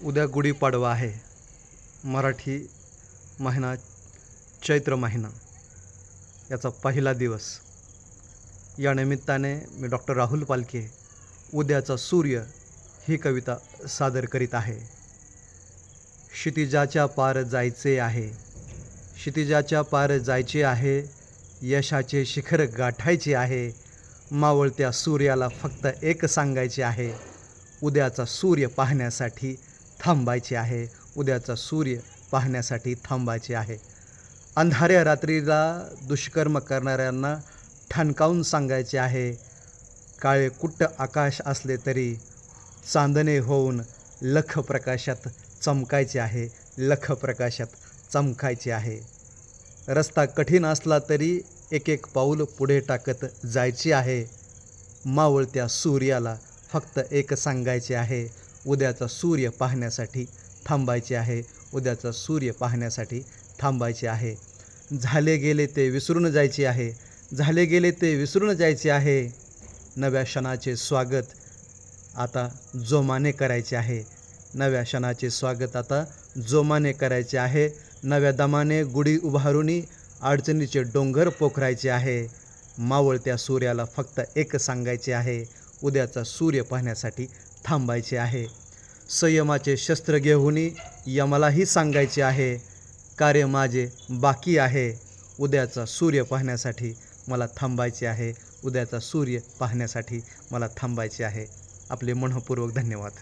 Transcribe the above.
उद्या गुढीपाडवा आहे. मराठी महिना चैत्र महिना याचा पहिला दिवस. या निमित्ताने मी डॉक्टर राहुल पालके उद्याचा सूर्य ही कविता सादर करीत आहे. क्षितिजाच्या पार जायचे आहे, क्षितिजाच्या पार जायचे आहे, यशाचे शिखर गाठायचे आहे. मावळत्या सूर्याला फक्त एक सांगायचे आहे, उद्याचा सूर्य पाहण्यासाठी थांबायचे आहे, उद्याचा सूर्य पाहण्यासाठी थांबायचे आहे. अंधाऱ्या रात्रीला दुष्कर्म करणाऱ्यांना ठणकावून सांगायचे आहे, काळे कुट्ट आकाश असले तरी चांदणे होऊन लख प्रकाशात चमकायचे आहे, लख प्रकाशात चमकायचे आहे. रस्ता कठीण असला तरी एक एक पाऊल पुढे टाकत जायचे आहे. मावळत्या सूर्याला फक्त एक सांगायचे आहे, उद्याचा सूर्य पाहण्यासाठी थांबायचे आहे, उद्याचा सूर्य पाहण्यासाठी थांबायचे आहे. झाले गेले ते विसरून जायचे आहे, झाले गेले ते विसरून जायचे आहे. नव्या क्षणाचे स्वागत आता जोमाने करायचे आहे, नव्या क्षणाचे स्वागत आता जोमाने करायचे आहे. नव्या दमाने गुढी उभारूनी अडचणीचे डोंगर पोखरायचे आहे. मावळत्या सूर्याला फक्त एक सांगायचे आहे, उद्याचा सूर्य पाहण्यासाठी थांबायचे आहे. संयमाचे शस्त्र घेऊनी यमालाही सांगायचे आहे, कार्य माझे बाकी आहे, उद्याचा सूर्य पाहण्यासाठी मला थांबायचे आहे, उद्याचा सूर्य पाहण्यासाठी मला थांबायचे आहे. आपले मनःपूर्वक धन्यवाद.